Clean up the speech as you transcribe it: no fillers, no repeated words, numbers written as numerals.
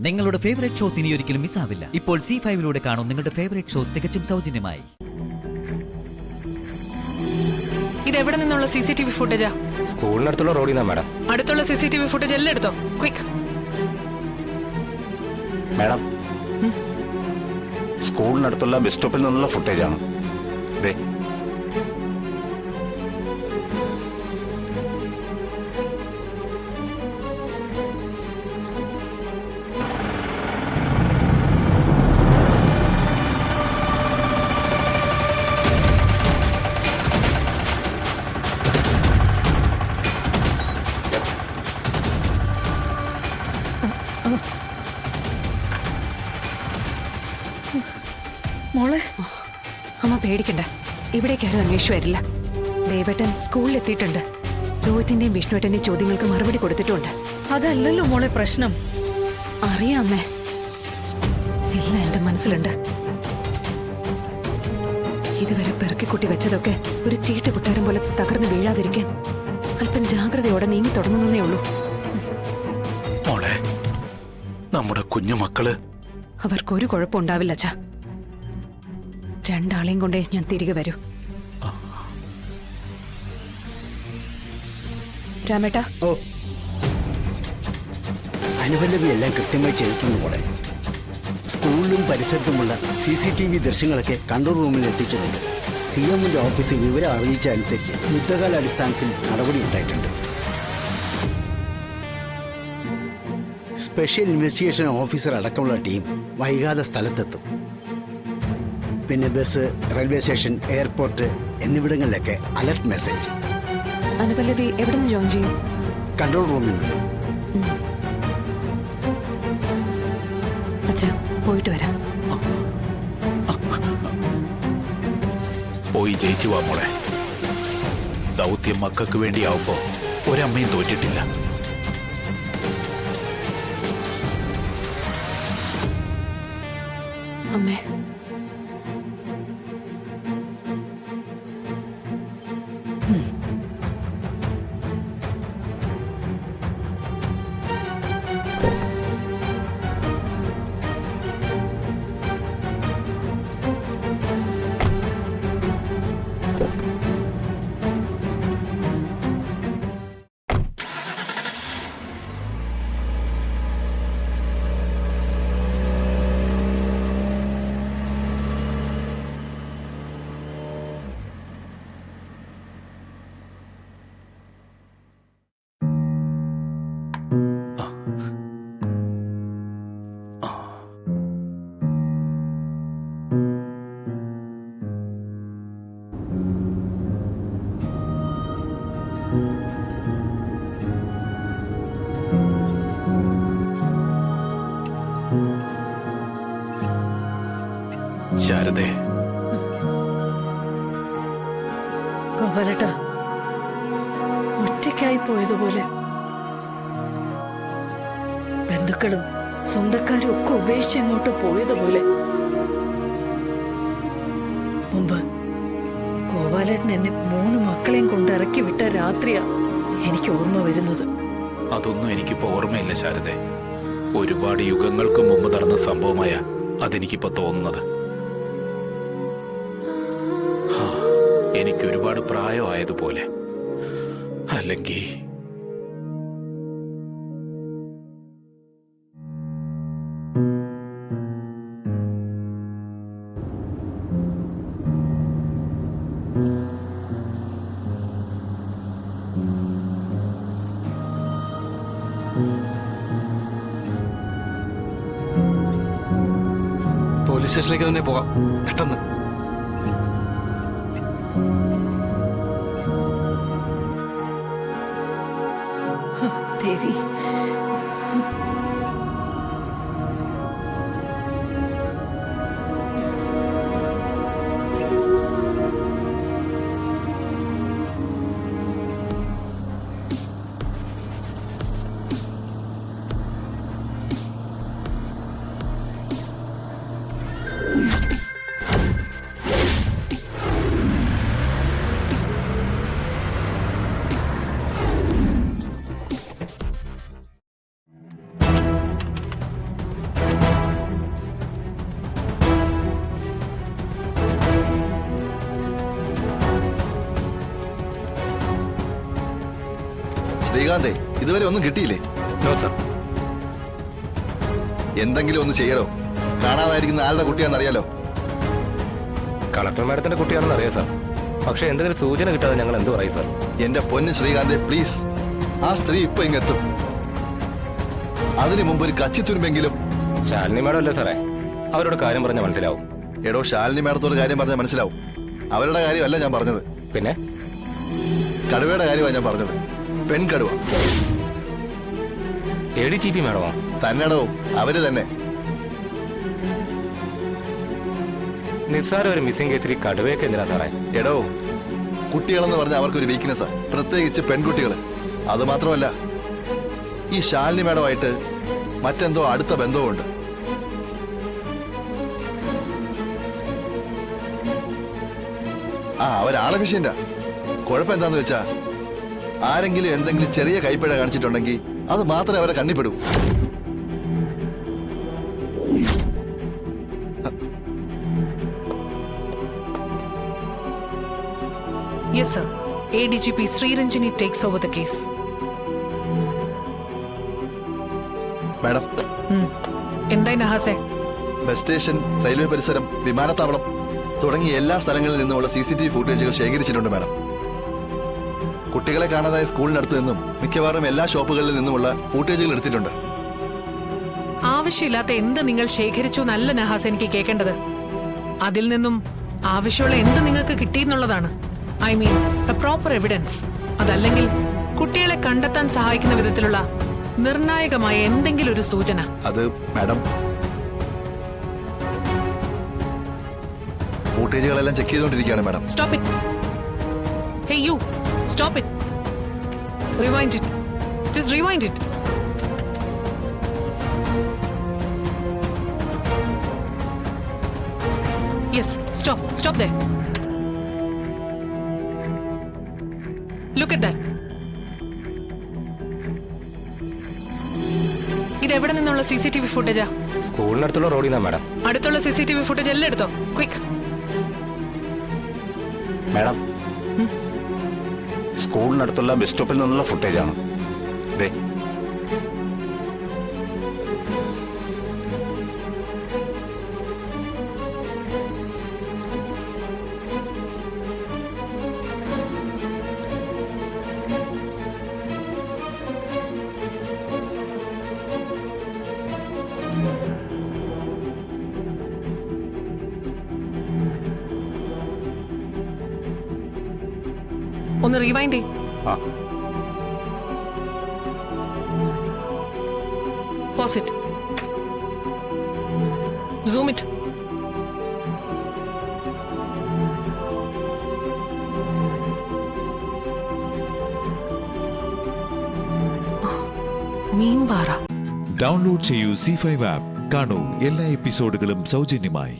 നിങ്ങളുടെ favourite shows ഇനി ഒരിക്കലും മിസ്സാവില്ല. ഇപ്പോൾ C5 കാണും നിങ്ങളുടെ ഫേവറേറ്റ് ഷോസ് തികച്ചും സൗജന്യമായി. ഇതെവിടെ നിന്നുള്ള CCTV ഫുട്ടേജാ? സ്കൂളിനടുത്തുള്ള റോഡിൽ നിന്നാ മാഡം. അടുത്തുള്ള CCTV ഫുട്ടേജ് എല്ലാം എടുത്തോ, ക്വിക്ക്. മാഡം, സ്കൂളിനടുത്തുള്ള ബസ് സ്റ്റോപ്പിൽ നിന്നുള്ള ഫുട്ടേജാണ്. ദേ മോളെ, അമ്മ പേടിക്കണ്ട, ഇവിടേക്ക് ആരും അന്വേഷിച്ചു വരില്ല. ദേവേട്ടൻ സ്കൂളിലെത്തിയിട്ടുണ്ട്. രോഹിത്തിന്റെയും വിഷ്ണുവേട്ടന്റെയും ചോദ്യങ്ങൾക്ക് മറുപടി കൊടുത്തിട്ടുണ്ട്. അതല്ലല്ലോ മോളെ പ്രശ്നം. അറിയാം അമ്മേ, എല്ലാം എന്റെ മനസ്സിലുണ്ട്. ഇതുവരെ പെറുക്കിക്കുട്ടി വെച്ചതൊക്കെ ഒരു ചീട്ട് കൊട്ടാരം പോലെ തകർന്ന് വീഴാതിരിക്കാൻ അല്പം ജാഗ്രതയോടെ നീങ്ങി തുടങ്ങുന്നേ ഉള്ളൂ. മോളെ, നമ്മുടെ കുഞ്ഞുമക്കള് അവർക്കൊരു കുഴപ്പമുണ്ടാവില്ല അച്ഛാ. രണ്ടാളെയും കൊണ്ടേ ഞാൻ തിരികെ വരൂ. രാമേട്ടാ. ഓ, അനുപല്ലവി എല്ലാം കൃത്യമായി ചെയ്തിട്ടുണ്ട് മോളെ. സ്കൂളിലും പരിസരത്തുമുള്ള CCTV ദൃശ്യങ്ങളൊക്കെ കൺട്രോൾ റൂമിൽ എത്തിച്ചിട്ടുണ്ട്. CMന്റെ ഓഫീസിൽ വിവരം അറിയിച്ച അനുസരിച്ച് യുദ്ധകാല അടിസ്ഥാനത്തിൽ നടപടി ഉണ്ടായിട്ടുണ്ട്. സ്പെഷ്യൽ ഇൻവെസ്റ്റിഗേഷൻ ഓഫീസർ അടക്കമുള്ള ടീം വൈകാതെ സ്ഥലത്തെത്തും. പിന്നെ ബസ്, റെയിൽവേ സ്റ്റേഷൻ, എയർപോർട്ട് എന്നിവിടങ്ങളിലൊക്കെ അലർട്ട് മെസ്സേജ്. അനുപല്ലവി എവിടെ നിന്ന് ജോയിൻ ചെയ്യും? കൺട്രോൾ റൂമിൽ നിന്ന്. അച്ഛാ, പോയിട്ട് വരാം. പോയി ജയിച്ചു വാ മോളെ. ദൗത്യം മക്കൾക്ക് വേണ്ടിയാവുമ്പോ ഒരമ്മയും തോറ്റിട്ടില്ല. അമ്മേ, ശാരദേ, ഗോപാലേട്ടാ, ഒറ്റയ്ക്കായി പോയതുപോലെ ബന്ധുക്കളും സ്വന്തക്കാരും ഒക്കെ ഉപേക്ഷിച്ച് അങ്ങോട്ട് പോയതുപോലെ. മുമ്പ് ഗോപാലേട്ടൻ എന്നെ 3 മക്കളെയും കൊണ്ട് ഇറക്കി വിട്ട രാത്രിയാ എനിക്ക് ഓർമ്മ വരുന്നത്. അതൊന്നും എനിക്കിപ്പോ ഓർമ്മയില്ല ശാരദേ. ഒരുപാട് യുഗങ്ങൾക്ക് മുമ്പ് നടന്ന സംഭവമായ അതെനിക്കിപ്പോ തോന്നുന്നത്. എനിക്ക് ഒരുപാട് പ്രായമായതുപോലെ. അല്ലെങ്കിൽ പോലീസ് സ്റ്റേഷനിലേക്ക് തന്നെ പോകാം, പെട്ടെന്ന്. ദേവി, ശ്രീകാന്തേ, ഇതുവരെ ഒന്നും കിട്ടിയില്ലേ? No sir. എന്തെങ്കിലും ഒന്ന് ചെയ്യടോ. കാണാതായിരിക്കുന്ന ആളുടെ കുട്ടിയാണെന്ന് അറിയാലോ. കളക്ടർ മാഡത്തിന്റെ കുട്ടിയാണെന്ന് അറിയാം സാർ. പക്ഷെ എന്തെങ്കിലും സൂചന കിട്ടാതെ ഞങ്ങൾ എന്ത് പറയും സാർ? എന്റെ പൊന്ന് ശ്രീകാന്തേ, പ്ലീസ്, ആ സ്ത്രീ ഇപ്പൊ ഇങ്ങെത്തും. അതിനു മുമ്പ് ഒരു കച്ചിത്തുരുമ്പെങ്കിലും. ശാലിനി മാഡം അല്ലേ സാറേ, അവരോട് കാര്യം പറഞ്ഞാൽ മനസ്സിലാവും. എടോ, ശാലിനി മാഡത്തോട് കാര്യം പറഞ്ഞാൽ മനസ്സിലാവും. അവരുടെ കാര്യമല്ല ഞാൻ പറഞ്ഞത്. പിന്നെ കടുവയുടെ കാര്യമാണ് ഞാൻ പറഞ്ഞത്. പെൺകടുവ. ADGP മാഡമോ? തന്നെടോ, അവര് തന്നെ. നിസ്സാര ഒരു മിസ്സിംഗ് കേസിൽ കടുവയൊക്കെ എന്തിനാ സാറേ? എടോ, കുട്ടികളെന്ന് പറഞ്ഞാൽ അവർക്കൊരു വീക്ക്നെസ്സാ, പ്രത്യേകിച്ച് പെൺകുട്ടികൾ. അത് മാത്രമല്ല, ഈ ശാലിനി മാഡമായിട്ട് മറ്റെന്തോ അടുത്ത ബന്ധവുമുണ്ട്. അവരാളെ വിഷയണ്ട. കുഴപ്പം എന്താന്ന് വെച്ചാ, ആരെങ്കിലും എന്തെങ്കിലും ചെറിയ കൈപ്പിഴ കാണിച്ചിട്ടുണ്ടെങ്കിൽ അത് മാത്രമേ അവരെ കണ്ണിപ്പെടൂ. Yes, sir. ADGP Sriranjani takes over the case. Madam, എന്തായി നഹാസെ? ബസ് സ്റ്റേഷൻ, റെയിൽവേ പരിസരം, വിമാനത്താവളം തുടങ്ങിയ എല്ലാ സ്ഥലങ്ങളിൽ നിന്നുമുള്ള CCTV ഫുട്ടേജുകൾ ശേഖരിച്ചിട്ടുണ്ട് മാഡം. കുട്ടികളെ കാണാതായ സ്കൂളിനടുത്ത് നിന്നും മിക്കവാറും എല്ലാ ഷോപ്പുകളിൽ നിന്നുമുള്ള ഫുട്ടേജുകൾ എടുത്തിട്ടുണ്ട്. ആവശ്യമില്ലാത്ത എന്ത് നിങ്ങൾ ശേഖരിച്ചു എന്നല്ല നഹാസ് എനിക്ക് കേൾക്കേണ്ടത്. അതിൽ നിന്നും ആവശ്യമുള്ള എന്ത് നിങ്ങൾക്ക് കിട്ടിയെന്നുള്ളതാണ്. I mean a proper evidence. അതല്ലെങ്കിൽ കുട്ടികളെ കണ്ടെത്താൻ സഹായിക്കുന്ന വിധത്തിലുള്ള നിർണായകമായ എന്തെങ്കിലും ഒരു സൂചന. അത് മാഡം, ഫുട്ടേജുകളെല്ലാം ചെക്ക് ചെയ്തുകൊണ്ടിരിക്കുകയാണ് madam. Stop it. Hey you, stop it. Rewind it. Just rewind it. Yes, stop. Stop there. Look at that. ഇത് എവിടെ നിന്നുള്ള CCTV ഫുട്ടേജാ? സ്കൂളിനടുത്തുള്ള റോഡിൽ നിന്നാ മാഡം. അടുത്തുള്ള CCTV ഫുട്ടേജ് എല്ലാം എടുത്തോ, ക്വിക്ക്. മാഡം, സ്കൂളിനടുത്തുള്ള ബസ് സ്റ്റോപ്പിൽ നിന്നുള്ള ഫുട്ടേജാണ്. ദേ, ഒന്ന് റീവൈൻഡ് ആ Pause it. Zoom it. മീൻപാറ. ഡൗൺലോഡ് ചെയ്യൂ C5 ആപ്പ്. കാണൂ എല്ലാ എപ്പിസോഡുകളും സൗജന്യമായി.